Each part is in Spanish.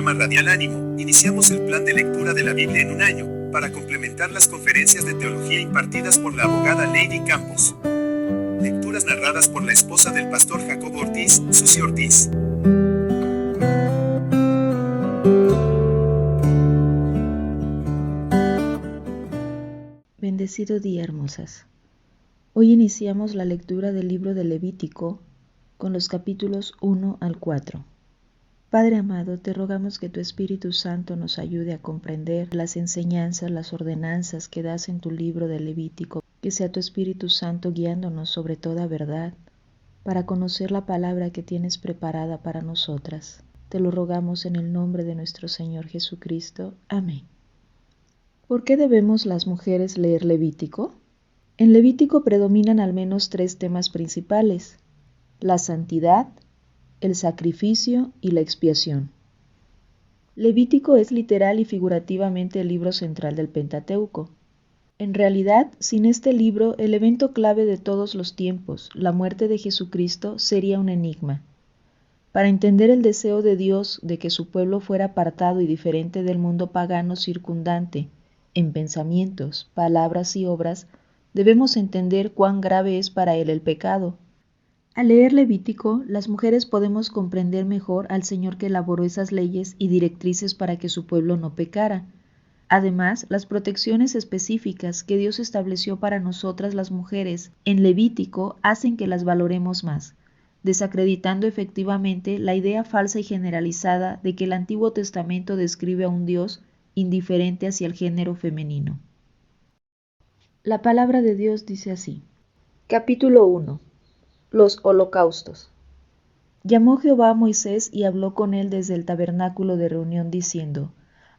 programa Radial Ánimo, iniciamos el plan de lectura de la Biblia en un año, para complementar las conferencias de teología impartidas por la abogada Lady Campos. Lecturas narradas por la esposa del pastor Jacobo Ortiz, Susi Ortiz. Bendecido día, hermosas. Hoy iniciamos la lectura del libro de Levítico con los capítulos 1 al 4. Padre amado, te rogamos que tu Espíritu Santo nos ayude a comprender las enseñanzas, las ordenanzas que das en tu libro de Levítico, que sea tu Espíritu Santo guiándonos sobre toda verdad, para conocer la palabra que tienes preparada para nosotras. Te lo rogamos en el nombre de nuestro Señor Jesucristo. Amén. ¿Por qué debemos las mujeres leer Levítico? En Levítico predominan al menos 3 temas principales: la santidad, el sacrificio y la expiación. Levítico es literal y figurativamente el libro central del Pentateuco. En realidad, sin este libro, el evento clave de todos los tiempos, la muerte de Jesucristo, sería un enigma. Para entender el deseo de Dios de que su pueblo fuera apartado y diferente del mundo pagano circundante, en pensamientos, palabras y obras, debemos entender cuán grave es para él el pecado. Al leer Levítico, las mujeres podemos comprender mejor al Señor que elaboró esas leyes y directrices para que su pueblo no pecara. Además, las protecciones específicas que Dios estableció para nosotras las mujeres en Levítico hacen que las valoremos más, desacreditando efectivamente la idea falsa y generalizada de que el Antiguo Testamento describe a un Dios indiferente hacia el género femenino. La palabra de Dios dice así. Capítulo 1. Los holocaustos. Llamó Jehová a Moisés y habló con él desde el tabernáculo de reunión diciendo: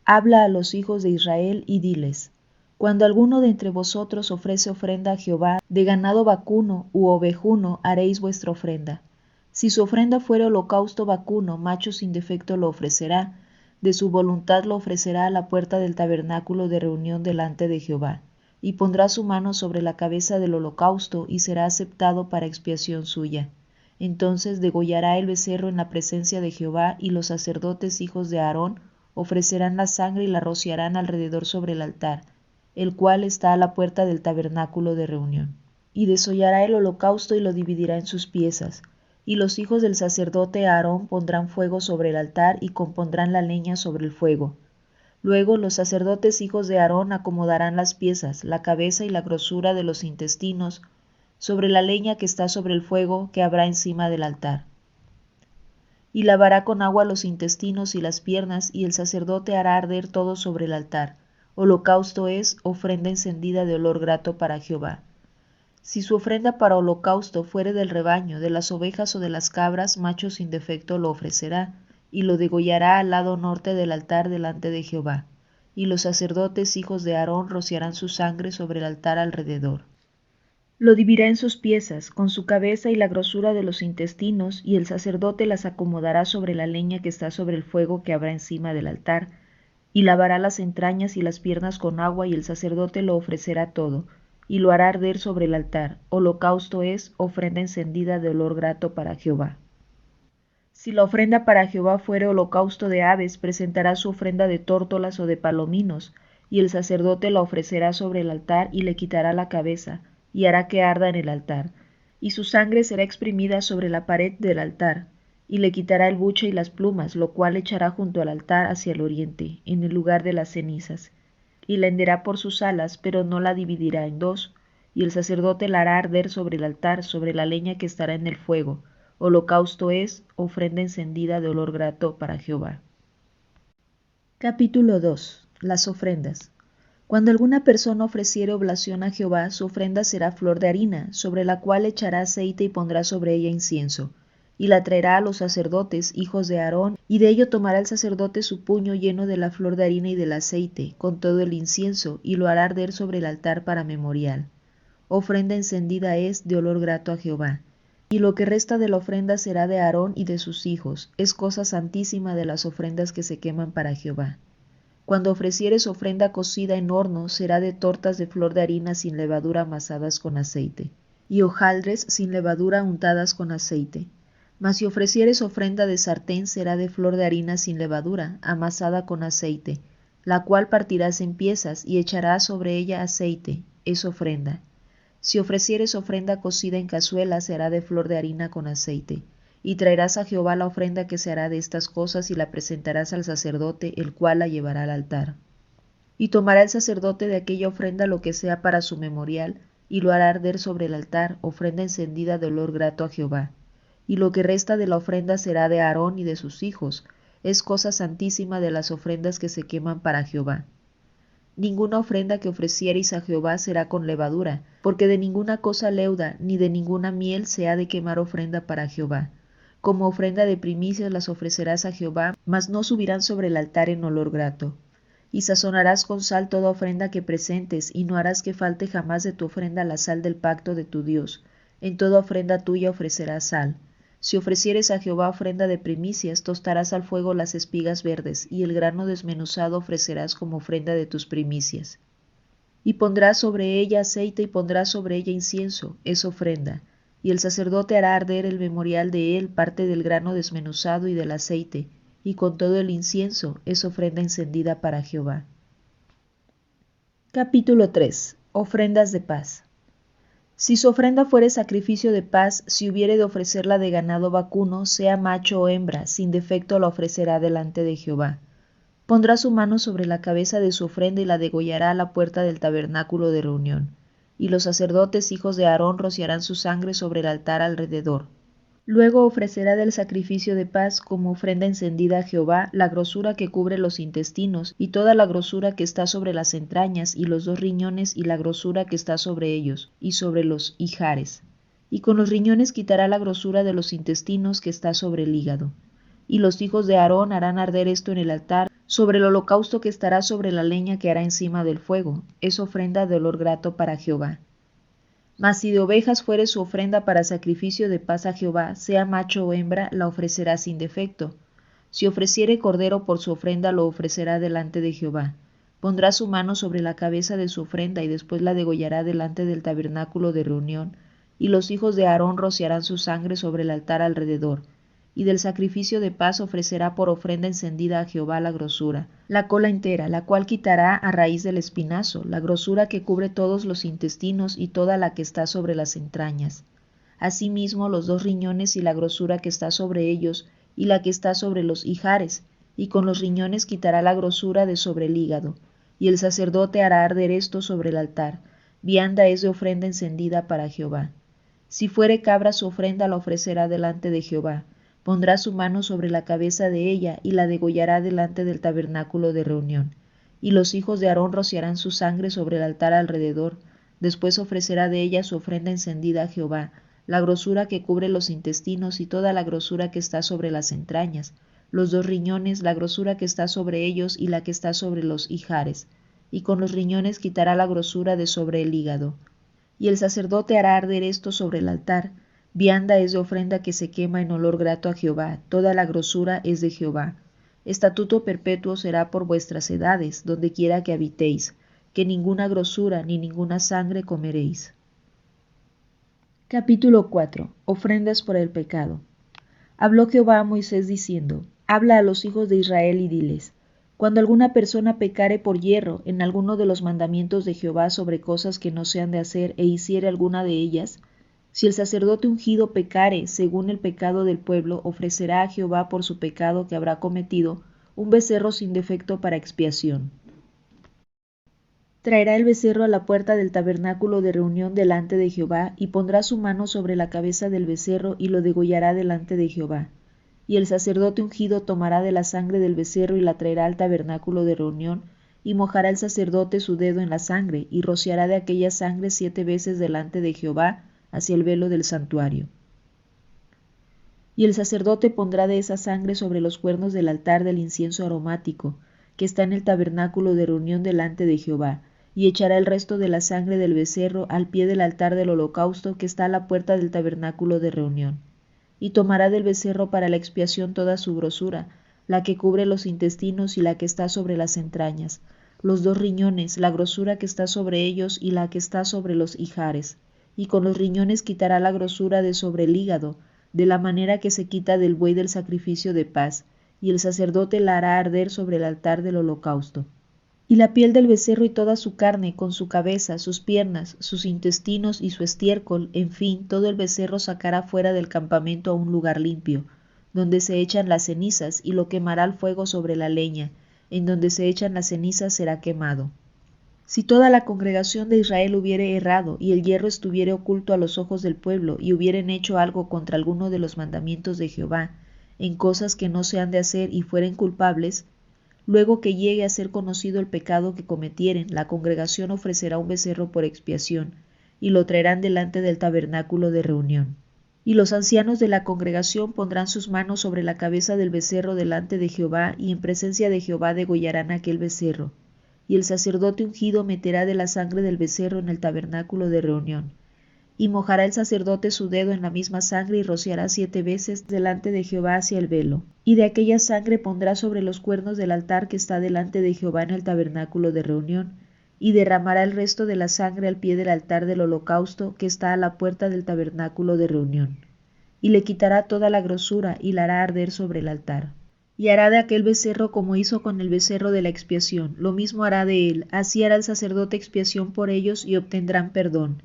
Habla a los hijos de Israel y diles: Cuando alguno de entre vosotros ofrece ofrenda a Jehová, de ganado vacuno u ovejuno haréis vuestra ofrenda. Si su ofrenda fuere holocausto vacuno, macho sin defecto lo ofrecerá, de su voluntad lo ofrecerá a la puerta del tabernáculo de reunión delante de Jehová, y pondrá su mano sobre la cabeza del holocausto y será aceptado para expiación suya. Entonces degollará el becerro en la presencia de Jehová, y los sacerdotes hijos de Aarón ofrecerán la sangre y la rociarán alrededor sobre el altar, el cual está a la puerta del tabernáculo de reunión. Y desollará el holocausto y lo dividirá en sus piezas. Y los hijos del sacerdote Aarón pondrán fuego sobre el altar y compondrán la leña sobre el fuego. Luego los sacerdotes hijos de Aarón acomodarán las piezas, la cabeza y la grosura de los intestinos, sobre la leña que está sobre el fuego que habrá encima del altar. Y lavará con agua los intestinos y las piernas, y el sacerdote hará arder todo sobre el altar. Holocausto es ofrenda encendida de olor grato para Jehová. Si su ofrenda para holocausto fuere del rebaño, de las ovejas o de las cabras, macho sin defecto lo ofrecerá, y lo degollará al lado norte del altar delante de Jehová. Y los sacerdotes hijos de Aarón rociarán su sangre sobre el altar alrededor. Lo dividirá en sus piezas, con su cabeza y la grosura de los intestinos, y el sacerdote las acomodará sobre la leña que está sobre el fuego que habrá encima del altar, y lavará las entrañas y las piernas con agua, y el sacerdote lo ofrecerá todo, y lo hará arder sobre el altar. Holocausto es ofrenda encendida de olor grato para Jehová. Si la ofrenda para Jehová fuere holocausto de aves, presentará su ofrenda de tórtolas o de palominos, y el sacerdote la ofrecerá sobre el altar y le quitará la cabeza, y hará que arda en el altar, y su sangre será exprimida sobre la pared del altar, y le quitará el buche y las plumas, lo cual echará junto al altar hacia el oriente, en el lugar de las cenizas, y la henderá por sus alas, pero no la dividirá en dos, y el sacerdote la hará arder sobre el altar, sobre la leña que estará en el fuego. Holocausto es ofrenda encendida de olor grato para Jehová. Capítulo 2. Las ofrendas. Cuando alguna persona ofreciere oblación a Jehová, su ofrenda será flor de harina, sobre la cual echará aceite y pondrá sobre ella incienso, y la traerá a los sacerdotes, hijos de Aarón, y de ello tomará el sacerdote su puño lleno de la flor de harina y del aceite, con todo el incienso, y lo hará arder sobre el altar para memorial. Ofrenda encendida es de olor grato a Jehová. Y lo que resta de la ofrenda será de Aarón y de sus hijos, es cosa santísima de las ofrendas que se queman para Jehová. Cuando ofrecieres ofrenda cocida en horno, será de tortas de flor de harina sin levadura amasadas con aceite, y hojaldres sin levadura untadas con aceite. Mas si ofrecieres ofrenda de sartén, será de flor de harina sin levadura, amasada con aceite, la cual partirás en piezas y echarás sobre ella aceite, es ofrenda. Si ofrecieres ofrenda cocida en cazuela, será de flor de harina con aceite. Y traerás a Jehová la ofrenda que se hará de estas cosas y la presentarás al sacerdote, el cual la llevará al altar. Y tomará el sacerdote de aquella ofrenda lo que sea para su memorial, y lo hará arder sobre el altar, ofrenda encendida de olor grato a Jehová. Y lo que resta de la ofrenda será de Aarón y de sus hijos, es cosa santísima de las ofrendas que se queman para Jehová. Ninguna ofrenda que ofreciereis a Jehová será con levadura, porque de ninguna cosa leuda ni de ninguna miel se ha de quemar ofrenda para Jehová. Como ofrenda de primicias las ofrecerás a Jehová, mas no subirán sobre el altar en olor grato. Y sazonarás con sal toda ofrenda que presentes, y no harás que falte jamás de tu ofrenda la sal del pacto de tu Dios. En toda ofrenda tuya ofrecerás sal. Si ofrecieres a Jehová ofrenda de primicias, tostarás al fuego las espigas verdes, y el grano desmenuzado ofrecerás como ofrenda de tus primicias. Y pondrás sobre ella aceite y pondrás sobre ella incienso, es ofrenda. Y el sacerdote hará arder el memorial de él, parte del grano desmenuzado y del aceite, y con todo el incienso, es ofrenda encendida para Jehová. Capítulo 3. Ofrendas de paz. Si su ofrenda fuere sacrificio de paz, si hubiere de ofrecerla de ganado vacuno, sea macho o hembra, sin defecto la ofrecerá delante de Jehová. Pondrá su mano sobre la cabeza de su ofrenda y la degollará a la puerta del tabernáculo de reunión. Y los sacerdotes hijos de Aarón rociarán su sangre sobre el altar alrededor. Luego ofrecerá del sacrificio de paz como ofrenda encendida a Jehová la grosura que cubre los intestinos y toda la grosura que está sobre las entrañas y los 2 riñones y la grosura que está sobre ellos y sobre los ijares. Y con los riñones quitará la grosura de los intestinos que está sobre el hígado. Y los hijos de Aarón harán arder esto en el altar sobre el holocausto que estará sobre la leña que hará encima del fuego. Es ofrenda de olor grato para Jehová. Mas si de ovejas fuere su ofrenda para sacrificio de paz a Jehová, sea macho o hembra, la ofrecerá sin defecto. Si ofreciere cordero por su ofrenda, lo ofrecerá delante de Jehová. Pondrá su mano sobre la cabeza de su ofrenda y después la degollará delante del tabernáculo de reunión, y los hijos de Aarón rociarán su sangre sobre el altar alrededor. Y del sacrificio de paz ofrecerá por ofrenda encendida a Jehová la grosura, la cola entera, la cual quitará a raíz del espinazo, la grosura que cubre todos los intestinos y toda la que está sobre las entrañas. Asimismo los 2 riñones y la grosura que está sobre ellos, y la que está sobre los ijares, y con los riñones quitará la grosura de sobre el hígado. Y el sacerdote hará arder esto sobre el altar. Vianda es de ofrenda encendida para Jehová. Si fuere cabra su ofrenda la ofrecerá delante de Jehová. Pondrá su mano sobre la cabeza de ella y la degollará delante del tabernáculo de reunión. Y los hijos de Aarón rociarán su sangre sobre el altar alrededor. Después ofrecerá de ella su ofrenda encendida a Jehová, la grosura que cubre los intestinos y toda la grosura que está sobre las entrañas, los 2 riñones, la grosura que está sobre ellos y la que está sobre los ijares. Y con los riñones quitará la grosura de sobre el hígado. Y el sacerdote hará arder esto sobre el altar. Vianda es de ofrenda que se quema en olor grato a Jehová, toda la grosura es de Jehová. Estatuto perpetuo será por vuestras edades, donde quiera que habitéis, que ninguna grosura ni ninguna sangre comeréis. Capítulo 4. Ofrendas por el pecado. Habló Jehová a Moisés diciendo: Habla a los hijos de Israel y diles: Cuando alguna persona pecare por yerro en alguno de los mandamientos de Jehová sobre cosas que no se han de hacer e hiciere alguna de ellas, si el sacerdote ungido pecare según el pecado del pueblo, ofrecerá a Jehová por su pecado que habrá cometido un becerro sin defecto para expiación. Traerá el becerro a la puerta del tabernáculo de reunión delante de Jehová, y pondrá su mano sobre la cabeza del becerro y lo degollará delante de Jehová. Y el sacerdote ungido tomará de la sangre del becerro y la traerá al tabernáculo de reunión, y mojará el sacerdote su dedo en la sangre, y rociará de aquella sangre 7 veces delante de Jehová, hacia el velo del santuario. Y el sacerdote pondrá de esa sangre sobre los cuernos del altar del incienso aromático, que está en el tabernáculo de reunión delante de Jehová, y echará el resto de la sangre del becerro al pie del altar del holocausto que está a la puerta del tabernáculo de reunión. Y tomará del becerro para la expiación toda su grosura, la que cubre los intestinos y la que está sobre las entrañas, los 2 riñones, la grosura que está sobre ellos y la que está sobre los ijares. Y con los riñones quitará la grosura de sobre el hígado, de la manera que se quita del buey del sacrificio de paz, y el sacerdote la hará arder sobre el altar del holocausto. Y la piel del becerro y toda su carne, con su cabeza, sus piernas, sus intestinos y su estiércol, en fin, todo el becerro sacará fuera del campamento a un lugar limpio, donde se echan las cenizas, y lo quemará al fuego sobre la leña, en donde se echan las cenizas será quemado. Si toda la congregación de Israel hubiere errado, y el hierro estuviere oculto a los ojos del pueblo, y hubieren hecho algo contra alguno de los mandamientos de Jehová, en cosas que no se han de hacer y fueren culpables, luego que llegue a ser conocido el pecado que cometieren, la congregación ofrecerá un becerro por expiación, y lo traerán delante del tabernáculo de reunión. Y los ancianos de la congregación pondrán sus manos sobre la cabeza del becerro delante de Jehová, y en presencia de Jehová degollarán aquel becerro. Y el sacerdote ungido meterá de la sangre del becerro en el tabernáculo de reunión. Y mojará el sacerdote su dedo en la misma sangre y rociará 7 veces delante de Jehová hacia el velo. Y de aquella sangre pondrá sobre los cuernos del altar que está delante de Jehová en el tabernáculo de reunión, y derramará el resto de la sangre al pie del altar del holocausto que está a la puerta del tabernáculo de reunión. Y le quitará toda la grosura y la hará arder sobre el altar. Y hará de aquel becerro como hizo con el becerro de la expiación, lo mismo hará de él, así hará el sacerdote expiación por ellos y obtendrán perdón.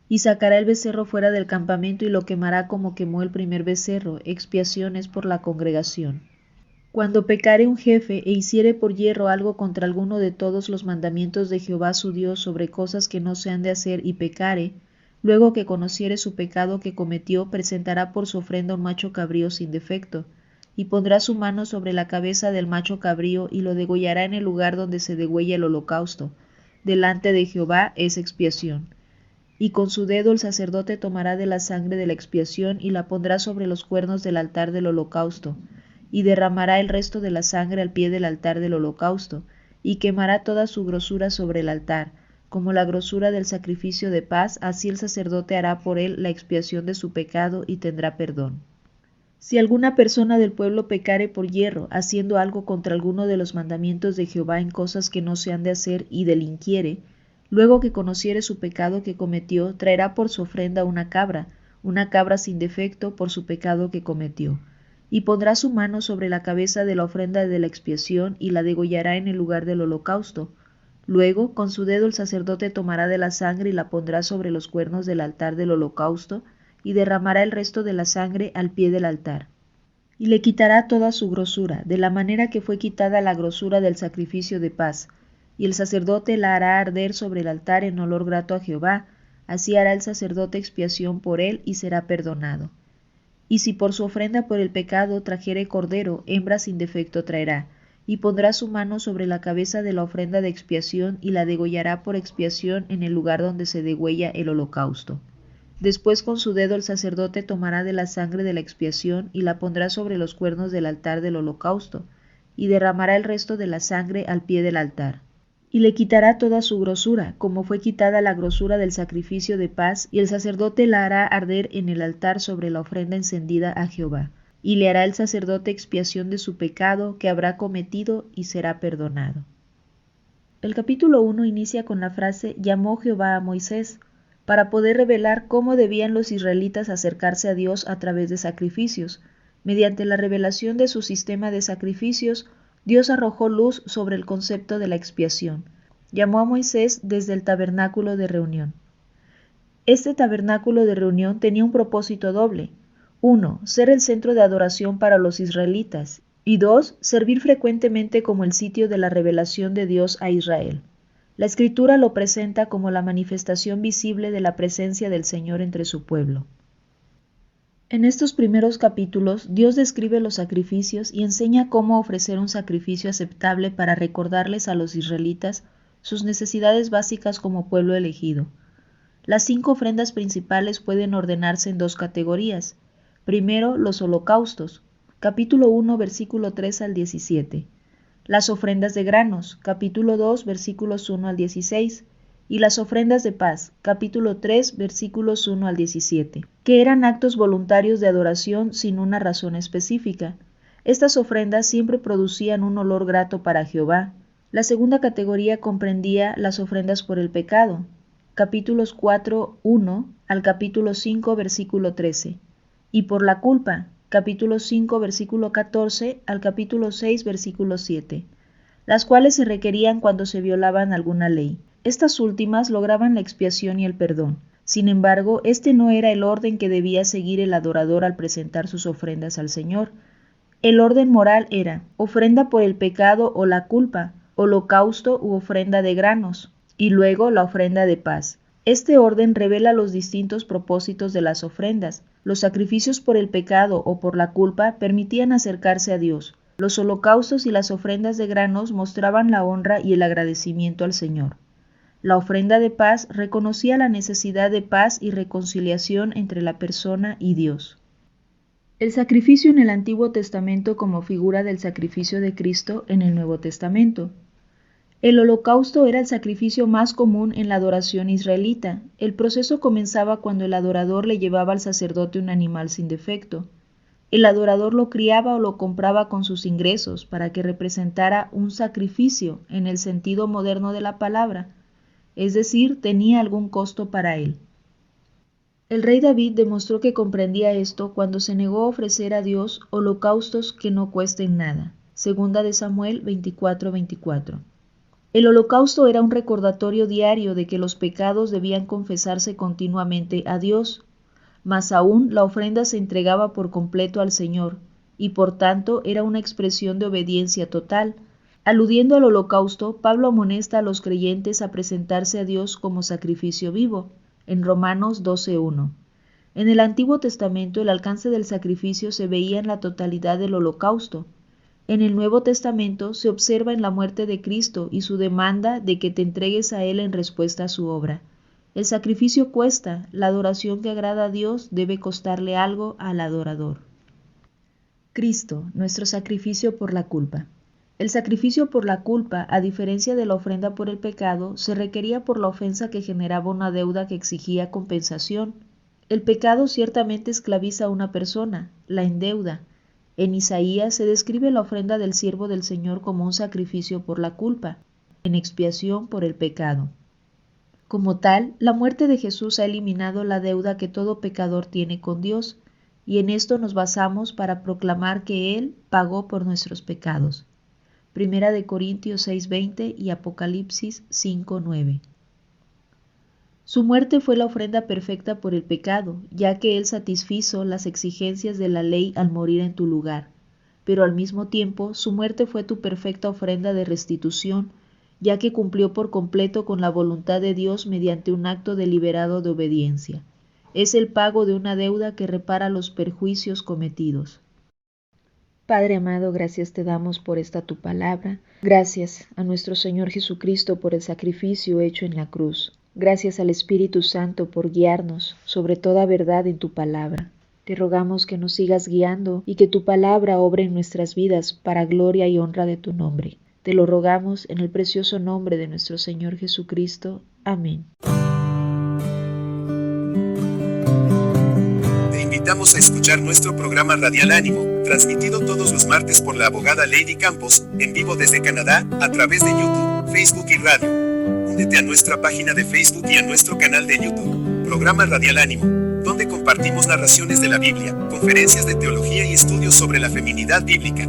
Y sacará el becerro fuera del campamento y lo quemará como quemó el primer becerro, expiación es por la congregación. Cuando pecare un jefe e hiciere por hierro algo contra alguno de todos los mandamientos de Jehová su Dios sobre cosas que no se han de hacer y pecare, luego que conociere su pecado que cometió, presentará por su ofrenda un macho cabrío sin defecto, y pondrá su mano sobre la cabeza del macho cabrío y lo degollará en el lugar donde se degüella el holocausto. Delante de Jehová es expiación. Y con su dedo el sacerdote tomará de la sangre de la expiación y la pondrá sobre los cuernos del altar del holocausto, y derramará el resto de la sangre al pie del altar del holocausto, y quemará toda su grosura sobre el altar, como la grosura del sacrificio de paz, así el sacerdote hará por él la expiación de su pecado y tendrá perdón. Si alguna persona del pueblo pecare por hierro, haciendo algo contra alguno de los mandamientos de Jehová en cosas que no se han de hacer y delinquiere, luego que conociere su pecado que cometió, traerá por su ofrenda una cabra sin defecto por su pecado que cometió, y pondrá su mano sobre la cabeza de la ofrenda de la expiación y la degollará en el lugar del holocausto. Luego, con su dedo el sacerdote tomará de la sangre y la pondrá sobre los cuernos del altar del holocausto, y derramará el resto de la sangre al pie del altar. Y le quitará toda su grosura, de la manera que fue quitada la grosura del sacrificio de paz, y el sacerdote la hará arder sobre el altar en olor grato a Jehová, así hará el sacerdote expiación por él y será perdonado. Y si por su ofrenda por el pecado trajere cordero, hembra sin defecto traerá, y pondrá su mano sobre la cabeza de la ofrenda de expiación y la degollará por expiación en el lugar donde se degüella el holocausto. Después con su dedo el sacerdote tomará de la sangre de la expiación y la pondrá sobre los cuernos del altar del holocausto, y derramará el resto de la sangre al pie del altar. Y le quitará toda su grosura, como fue quitada la grosura del sacrificio de paz, y el sacerdote la hará arder en el altar sobre la ofrenda encendida a Jehová. Y le hará el sacerdote expiación de su pecado que habrá cometido y será perdonado. El capítulo 1 inicia con la frase «Llamó Jehová a Moisés», para poder revelar cómo debían los israelitas acercarse a Dios a través de sacrificios. Mediante la revelación de su sistema de sacrificios, Dios arrojó luz sobre el concepto de la expiación. Llamó a Moisés desde el tabernáculo de reunión. Este tabernáculo de reunión tenía un propósito doble. 1. Ser el centro de adoración para los israelitas. Y 2. Servir frecuentemente como el sitio de la revelación de Dios a Israel. La Escritura lo presenta como la manifestación visible de la presencia del Señor entre su pueblo. En estos primeros capítulos, Dios describe los sacrificios y enseña cómo ofrecer un sacrificio aceptable para recordarles a los israelitas sus necesidades básicas como pueblo elegido. Las 5 ofrendas principales pueden ordenarse en 2 categorías. Primero, los holocaustos, capítulo 1, versículo 3 al 17. Las ofrendas de granos, capítulo 2, versículos 1 al 16, y las ofrendas de paz, capítulo 3, versículos 1 al 17, que eran actos voluntarios de adoración sin una razón específica. Estas ofrendas siempre producían un olor grato para Jehová. La segunda categoría comprendía las ofrendas por el pecado, capítulos 4, 1 al capítulo 5, versículo 13, y por la culpa, capítulo 5, versículo 14 al capítulo 6, versículo 7, las cuales se requerían cuando se violaban alguna ley. Estas últimas lograban la expiación y el perdón. Sin embargo, este no era el orden que debía seguir el adorador al presentar sus ofrendas al Señor. El orden moral era ofrenda por el pecado o la culpa, holocausto u ofrenda de granos, y luego la ofrenda de paz. Este orden revela los distintos propósitos de las ofrendas. Los sacrificios por el pecado o por la culpa permitían acercarse a Dios. Los holocaustos y las ofrendas de granos mostraban la honra y el agradecimiento al Señor. La ofrenda de paz reconocía la necesidad de paz y reconciliación entre la persona y Dios. El sacrificio en el Antiguo Testamento como figura del sacrificio de Cristo en el Nuevo Testamento. El holocausto era el sacrificio más común en la adoración israelita. El proceso comenzaba cuando el adorador le llevaba al sacerdote un animal sin defecto. El adorador lo criaba o lo compraba con sus ingresos para que representara un sacrificio en el sentido moderno de la palabra, es decir, tenía algún costo para él. El rey David demostró que comprendía esto cuando se negó a ofrecer a Dios holocaustos que no cuesten nada. Segunda de Samuel 24:24. El holocausto era un recordatorio diario de que los pecados debían confesarse continuamente a Dios, mas aún la ofrenda se entregaba por completo al Señor, y por tanto era una expresión de obediencia total. Aludiendo al holocausto, Pablo amonesta a los creyentes a presentarse a Dios como sacrificio vivo, en Romanos 12:1. En el Antiguo Testamento el alcance del sacrificio se veía en la totalidad del holocausto. En el Nuevo Testamento se observa en la muerte de Cristo y su demanda de que te entregues a Él en respuesta a su obra. El sacrificio cuesta, la adoración que agrada a Dios debe costarle algo al adorador. Cristo, nuestro sacrificio por la culpa. El sacrificio por la culpa, a diferencia de la ofrenda por el pecado, se requería por la ofensa que generaba una deuda que exigía compensación. El pecado ciertamente esclaviza a una persona, la endeuda. En Isaías se describe la ofrenda del siervo del Señor como un sacrificio por la culpa, en expiación por el pecado. Como tal, la muerte de Jesús ha eliminado la deuda que todo pecador tiene con Dios, y en esto nos basamos para proclamar que Él pagó por nuestros pecados. Primera de Corintios 6:20 y Apocalipsis 5:9. Su muerte fue la ofrenda perfecta por el pecado, ya que Él satisfizo las exigencias de la ley al morir en tu lugar, pero al mismo tiempo su muerte fue tu perfecta ofrenda de restitución, ya que cumplió por completo con la voluntad de Dios mediante un acto deliberado de obediencia. Es el pago de una deuda que repara los perjuicios cometidos. Padre amado, gracias te damos por esta tu palabra. Gracias a nuestro Señor Jesucristo por el sacrificio hecho en la cruz. Gracias al Espíritu Santo por guiarnos sobre toda verdad en tu palabra. Te rogamos que nos sigas guiando y que tu palabra obre en nuestras vidas para gloria y honra de tu nombre. Te lo rogamos en el precioso nombre de nuestro Señor Jesucristo. Amén. Te invitamos a escuchar nuestro programa Radial Ánimo, transmitido todos los martes por la abogada Lady Campos, en vivo desde Canadá, a través de YouTube, Facebook y radio. Únete a nuestra página de Facebook y a nuestro canal de YouTube, Programa Radial Ánimo, donde compartimos narraciones de la Biblia, conferencias de teología y estudios sobre la feminidad bíblica.